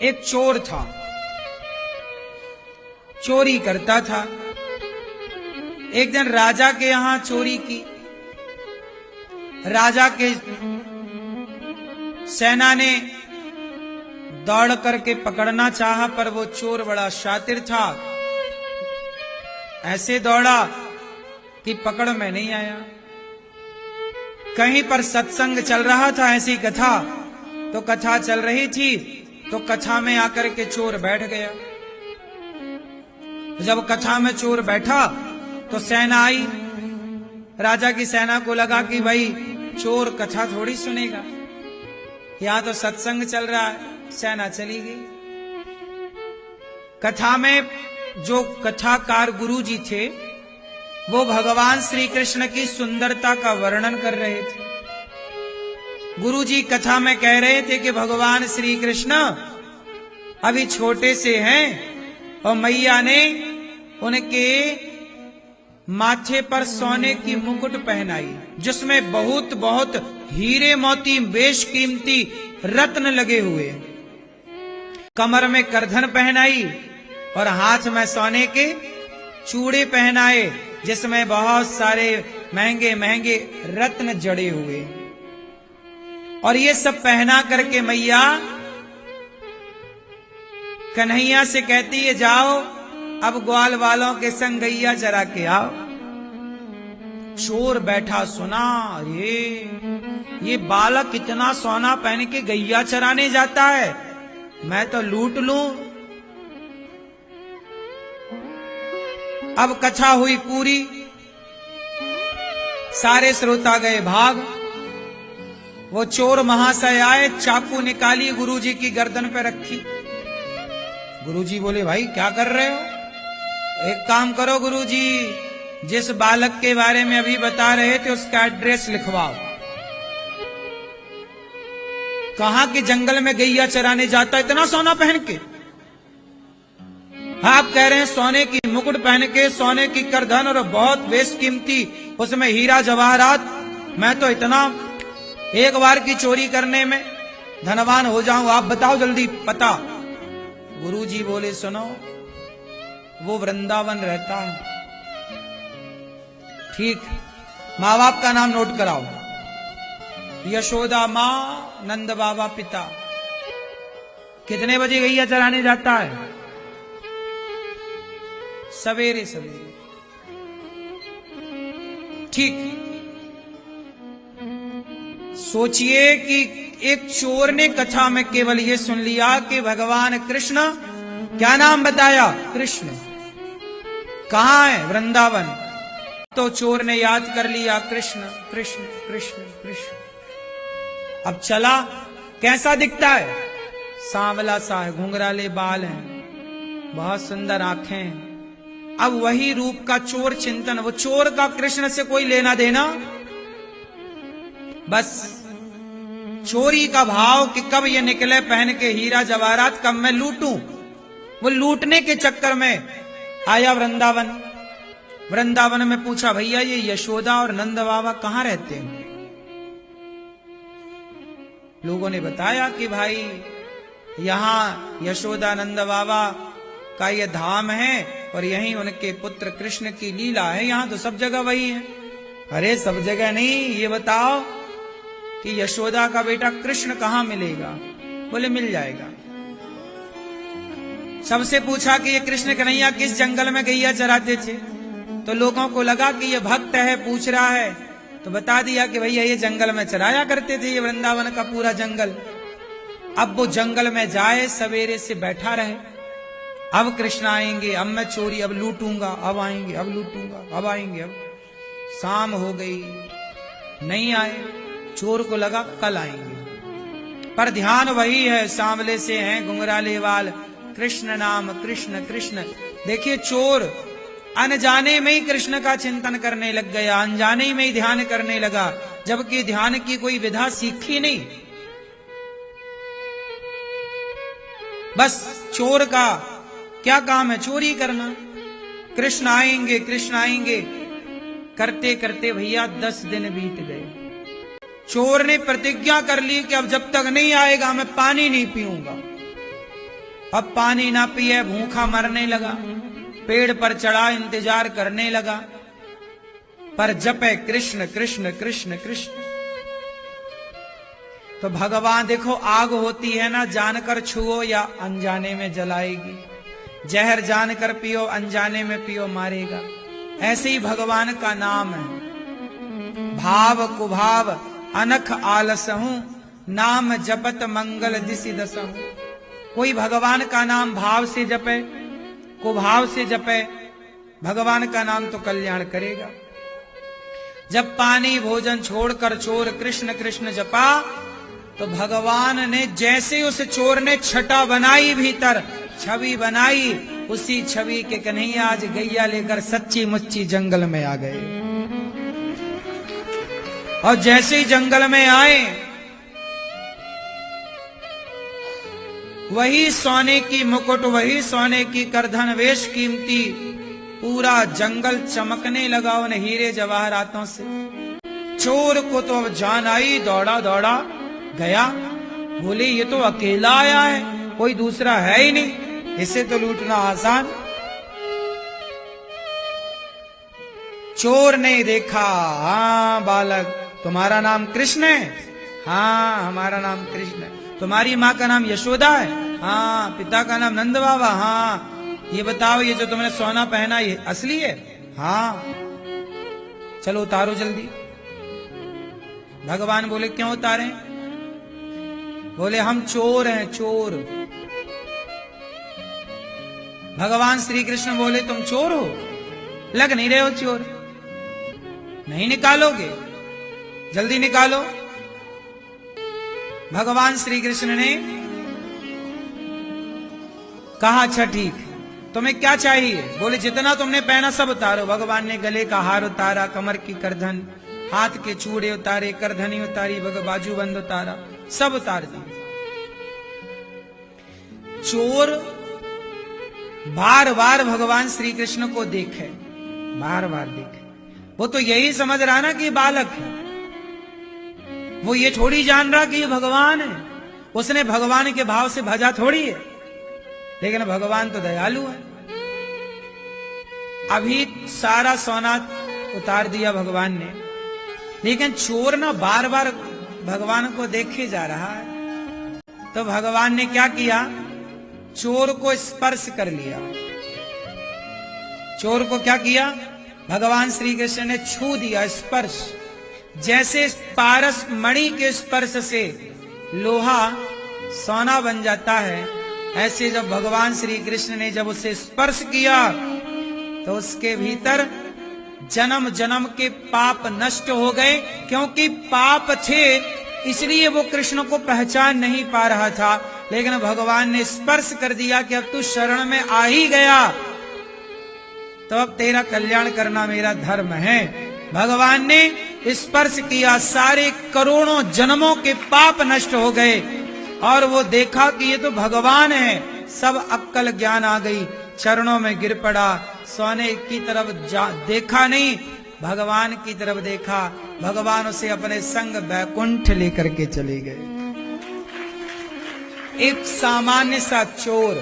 एक चोर था, चोरी करता था। एक दिन राजा के यहां चोरी की। राजा के सेना ने दौड़ करके पकड़ना चाहा, पर वो चोर बड़ा शातिर था। ऐसे दौड़ा कि पकड़ में नहीं आया। कहीं पर सत्संग चल रहा था, ऐसी कथा, तो कथा चल रही थी, तो कथा में आकर के चोर बैठ गया। जब कथा में चोर बैठा तो सेना आई। राजा की सेना को लगा कि भाई चोर कथा थोड़ी सुनेगा, यहां तो सत्संग चल रहा है। सेना चली गई। कथा में जो कथाकार गुरु जी थे, वो भगवान श्री कृष्ण की सुंदरता का वर्णन कर रहे थे। गुरु जी कथा में कह रहे थे कि भगवान श्री कृष्ण अभी छोटे से हैं और मैया ने उनके माथे पर सोने की मुकुट पहनाई, जिसमें बहुत बहुत हीरे मोती बेशकीमती रत्न लगे हुए। कमर में करधन पहनाई और हाथ में सोने के चूड़े पहनाए, जिसमें बहुत सारे महंगे महंगे रत्न जड़े हुए। और ये सब पहना करके मैया कन्हैया से कहती है, जाओ अब ग्वाल वालों के संग गैया चरा के आओ। चोर बैठा सुना, ये बालक इतना सोना पहन के गैया चराने जाता है, मैं तो लूट लूं। अब कथा हुई पूरी, सारे श्रोता गए भाग। वो चोर महाशय आए, चाकू निकाली, गुरुजी की गर्दन पे रखी। गुरुजी बोले, भाई क्या कर रहे हो? एक काम करो गुरुजी, जिस बालक के बारे में अभी बता रहे थे उसका एड्रेस लिखवाओ। कहा कि जंगल में गैया चराने जाता है इतना सोना पहन के। आप कह रहे हैं सोने की मुकुट पहन के, सोने की करधन और बहुत बेशकीमती उसमें हीरा जवाहरात। मैं तो इतना एक बार की चोरी करने में धनवान हो जाऊं, आप बताओ जल्दी पता। गुरुजी बोले, सुनो, वो वृंदावन रहता है। ठीक, माँ बाप का नाम नोट कराओ। यशोदा माँ, नंद बाबा पिता। कितने बजे गैया चराने जाता है? सवेरे सवेरे। ठीक, सोचिए कि एक चोर ने कथा में केवल ये सुन लिया कि भगवान कृष्ण, क्या नाम बताया? कृष्ण। कहां है? वृंदावन। तो चोर ने याद कर लिया, कृष्ण कृष्ण कृष्ण कृष्ण। अब चला, कैसा दिखता है? सांवला सा है, घुंघराले बाल हैं, बहुत सुंदर आंखें हैं। अब वही रूप का चोर चिंतन, वो चोर का कृष्ण से कोई लेना देना, बस चोरी का भाव कि कब ये निकले पहन के हीरा जवाहरात, कब मैं लूटूं। वो लूटने के चक्कर में आया वृंदावन। वृंदावन में पूछा, भैया ये यशोदा और नंद बाबा कहां रहते हैं? लोगों ने बताया कि भाई यहां यशोदा नंद बाबा का ये धाम है और यहीं उनके पुत्र कृष्ण की लीला है, यहां तो सब जगह वही है। अरे सब जगह नहीं, ये बताओ कि यशोदा का बेटा कृष्ण कहां मिलेगा? बोले मिल जाएगा। सबसे पूछा कि ये कृष्ण कन्हैया किस जंगल में गैया चराते थे? तो लोगों को लगा कि ये भक्त है, पूछ रहा है, तो बता दिया कि भैया ये जंगल में चराया करते थे, ये वृंदावन का पूरा जंगल। अब वो जंगल में जाए, सवेरे से बैठा रहे, अब कृष्ण आएंगे, अब मैं चोरी, अब लूटूंगा, अब आएंगे, अब लूटूंगा, अब आएंगे। अब शाम हो गई, नहीं आए। चोर को लगा कल आएंगे, पर ध्यान वही है, सांवले से हैं, घुंघराले वाल, कृष्ण नाम कृष्ण कृष्ण। देखिए चोर अनजाने में ही कृष्ण का चिंतन करने लग गया, अनजाने में ही ध्यान करने लगा, जबकि ध्यान की कोई विधा सीखी नहीं। बस चोर का क्या काम है? चोरी करना। कृष्ण आएंगे, कृष्ण आएंगे करते करते भैया 10 दिन बीत गए। चोर ने प्रतिज्ञा कर ली कि अब जब तक नहीं आएगा मैं पानी नहीं पीऊंगा। अब पानी ना पिए, भूखा मरने लगा, पेड़ पर चढ़ा इंतजार करने लगा, पर जपे कृष्ण कृष्ण कृष्ण कृष्ण। तो भगवान देखो, आग होती है ना, जानकर छुओ या अनजाने में जलाएगी, जहर जानकर पियो अनजाने में पियो मारेगा। ऐसे ही भगवान का नाम है। भाव कुभाव अनख आलसहूं, नाम जपत मंगल दिसि दसहूं। कोई भगवान का नाम भाव से जपे, कुभाव से जपे, भगवान का नाम तो कल्याण करेगा। जब पानी भोजन छोड़कर चोर कृष्ण कृष्ण जपा, तो भगवान ने जैसे उस चोर ने छटा बनाई, भीतर छवि बनाई, उसी छवि के कन्हैया आज गैया लेकर सच्ची मुच्ची जंगल में आ गए। और जैसे ही जंगल में आए, वही सोने की मुकुट, वही सोने की करधन, वेश कीमती, पूरा जंगल चमकने लगा उन हीरे जवाहरातों से। चोर को तो अब जान आई, दौड़ा दौड़ा गया, बोले ये तो अकेला आया है, कोई दूसरा है ही नहीं, इसे तो लूटना आसान। चोर ने देखा, हाँ बालक, तुम्हारा नाम कृष्ण है? हाँ हमारा नाम कृष्ण है। तुम्हारी माँ का नाम यशोदा है? हाँ। पिता का नाम नंद बाबा? हाँ। ये बताओ, ये जो तुमने सोना पहना ये असली है? हाँ। चलो उतारो जल्दी। भगवान बोले क्यों उतारे? बोले हम चोर हैं, चोर। भगवान श्री कृष्ण बोले तुम चोर हो? लग नहीं रहे हो चोर, नहीं निकालोगे? जल्दी निकालो। भगवान श्री कृष्ण ने कहा अच्छा ठीक, तुम्हें क्या चाहिए? बोले जितना तुमने पहना सब उतारो। भगवान ने गले का हार उतारा, कमर की करधन, हाथ के चूड़े उतारे, करधनी उतारी, बाजूबंद उतारा, सब उतार दिए। चोर बार बार भगवान श्री कृष्ण को देखे, बार बार देखे। वो तो यही समझ रहा ना कि ये बालक है, वो ये थोड़ी जान रहा कि ये भगवान है। उसने भगवान के भाव से भजा थोड़ी है, लेकिन भगवान तो दयालु है। अभी सारा सोना उतार दिया भगवान ने, लेकिन चोर ना बार बार भगवान को देखे जा रहा है। तो भगवान ने क्या किया? चोर को स्पर्श कर लिया। चोर को क्या किया? भगवान श्री कृष्ण ने छू दिया, स्पर्श। जैसे पारस मणि के स्पर्श से लोहा सोना बन जाता है, ऐसे जब भगवान श्री कृष्ण ने जब उसे स्पर्श किया, तो उसके भीतर जन्म जन्म के पाप नष्ट हो गए। क्योंकि पाप थे इसलिए वो कृष्ण को पहचान नहीं पा रहा था, लेकिन भगवान ने स्पर्श कर दिया कि अब तू शरण में आ ही गया, तो अब तेरा कल्याण करना मेरा धर्म है। भगवान ने स्पर्श किया, सारे करोड़ों जन्मों के पाप नष्ट हो गए, और वो देखा कि ये तो भगवान है। सब अक्कल ज्ञान आ गई, चरणों में गिर पड़ा, सोने की तरफ देखा नहीं, भगवान की तरफ देखा। भगवान उसे अपने संग बैकुंठ लेकर के चले गए। एक सामान्य सा चोर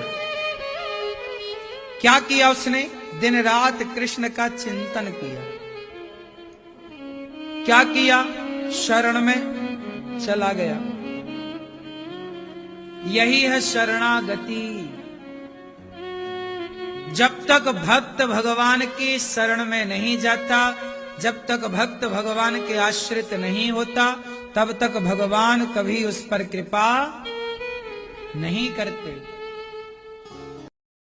क्या किया? उसने दिन रात कृष्ण का चिंतन किया। क्या किया? शरण में चला गया। यही है शरणागति। जब तक भक्त भगवान की शरण में नहीं जाता, जब तक भक्त भगवान के आश्रित नहीं होता, तब तक भगवान कभी उस पर कृपा नहीं करते।